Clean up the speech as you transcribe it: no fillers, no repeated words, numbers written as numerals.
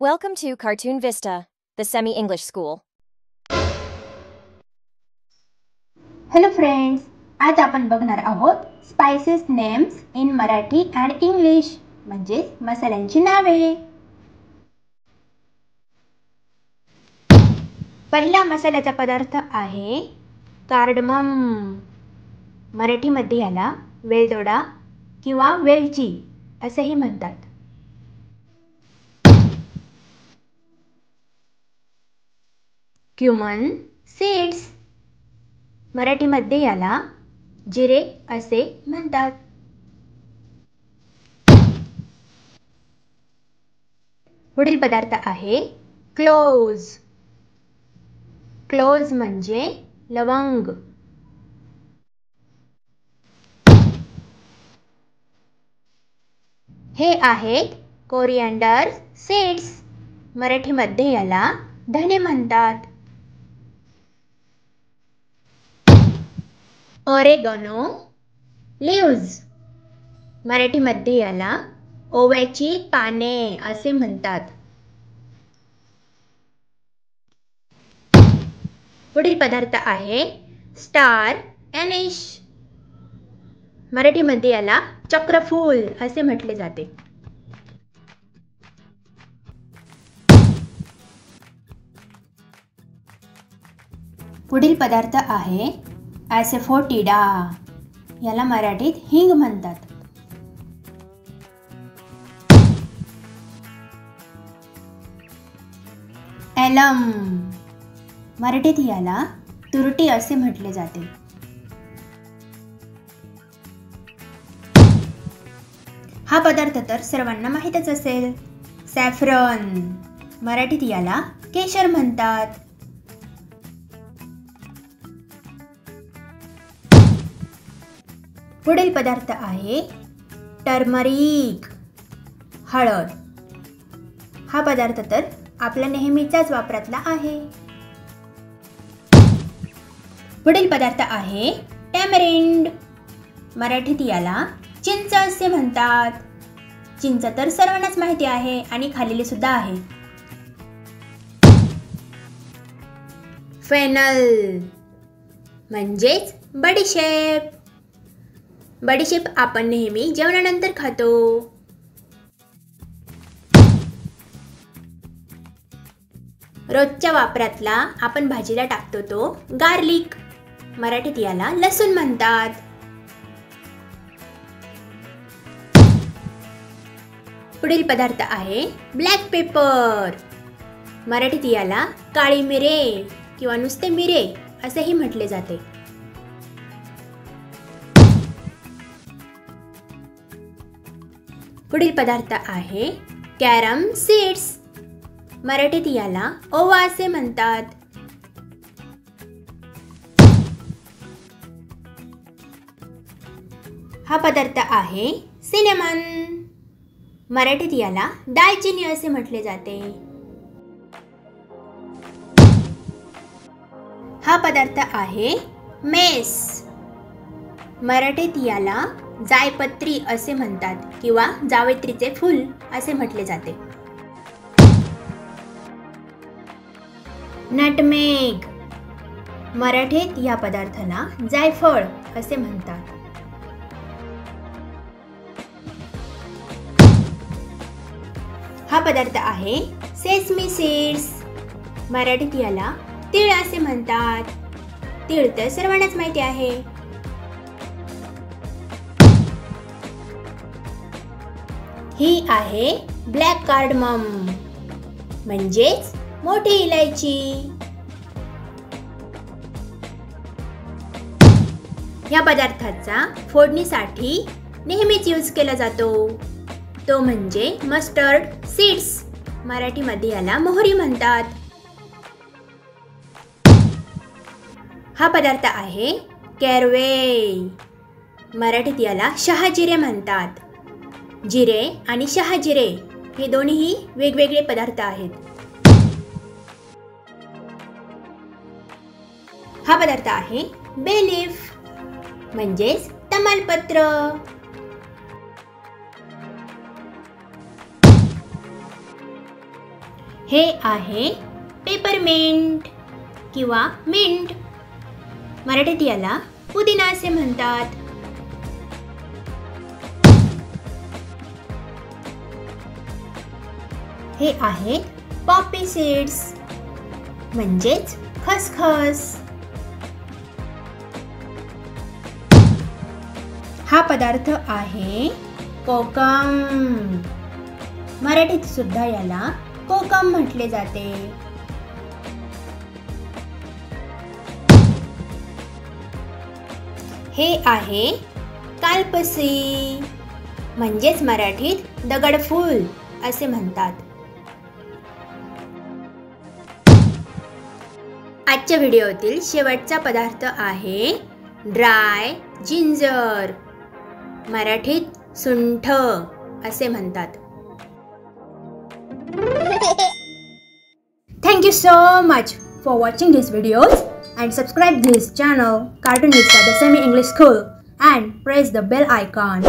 Welcome to Cartoon Vista, the semi-English school. Hello friends, आज आपण बघणार आहोत spices names in Marathi and English म्हणजे मसाल्यांची नावे. पहिला मसाल्याचा पदार्थ आहे कार्डमम. मराठीमध्ये याला वेलदोडा किंवा वेलची असेही म्हणतात. क्युमन सीड्स. मराठीमध्ये याला जिरे असे म्हणतात. पुढील पदार्थ आहे क्लोव्ज. क्लोव्ज म्हणजे लवंग. हे आहेत कोरिएंडर सीड्स. मराठीमध्ये याला धने म्हणतात. ऑरेगनो लीव्ज. मराठीमध्ये याला ओव्याची पाने असे म्हणतात. पुढील पदार्थ आहे स्टार एनिश. मराठीमध्ये याला चक्रफूल असे म्हटले जाते. पुढील पदार्थ आहे ॲसेफोटिडा. याला मराठीत हिंग म्हणतात. एलम. मराठीत याला तुरटी असे म्हटले जाते. हा पदार्थ तर सर्वांना माहीतच असेल. सॅफ्रॉन. मराठीत याला केशर म्हणतात. पुढील पदार्थ आहे टर्मरिक, हळद. हा पदार्थ तर आपल्या नेहमीच्याच वापरातला आहे. पुढील पदार्थ आहे टॅमरिंड. मराठीत याला चिंच असे म्हणतात. चिंच तर सर्वांनाच माहिती आहे आणि खाल्लेली सुद्धा आहे. फेनल म्हणजेच बडीशेप. बडीशेप आपण नेहमी जेवणानंतर खातो. रोजच्या वापरातला आपण भाजीला टाकतो तो गार्लिक. मराठीत याला लसूण म्हणतात. पुढील पदार्थ आहे ब्लॅक पेपर. मराठीत याला काळी मिरे किंवा नुसते मिरे असेही म्हटले जाते. पुढील पदार्थ आहे कॅरम सीड्स. मराठीत याला ओवा असे म्हणतात. हा पदार्थ आहे सिनेमन. मराठीत याला दालचिनी असे म्हटले जाते. हा पदार्थ आहे मेस. मराठीत याला जायपत्री असे म्हणतात किंवा जावेत्रीचे फूल असे म्हटले जाते. नटमेग. मराठीत या पदार्थाला जायफळ असे म्हणतात. हा पदार्थ आहे सेसमी सीड्स. मराठीत याला तीळ असे म्हणतात. तीळ तर सर्वांनाच माहिती आहे. ही आहे ब्लॅक कार्डमम म्हणजेच मोठी इलायची. या पदार्थाचा फोडणीसाठी नेहमीच यूज केला जातो. तो म्हणजे मस्टर्ड सीड्स. मराठीमध्ये याला मोहरी म्हणतात. हा पदार्थ आहे कॅरवे. मराठीत याला शहाजिरे म्हणतात. जिरे आणि शहाजिरे हे दोन्ही वेगवेगळे पदार्थ आहेत. हा पदार्थ आहे बे लीफ म्हणजेच तमालपत्र. हे आहे पेपरमिंट किंवा मिंट. मराठीत याला पुदिना असे म्हणतात. हे आहेत पॉपी सीड्स म्हणजेच खसखस. हा पदार्थ आहे कोकम. मराठीत सुद्धा याला कोकम म्हटले जाते. हे आहे कालपसी म्हणजेच मराठीत दगडफूल असे म्हणतात. आजच्या व्हिडिओतील शेवटचा पदार्थ आहे ड्राय जिंजर. मराठीत सुंठ असे म्हणतात. Thank you so much for watching these videos and subscribe this channel Cartoon Vista, the Semi English School, and press the bell icon.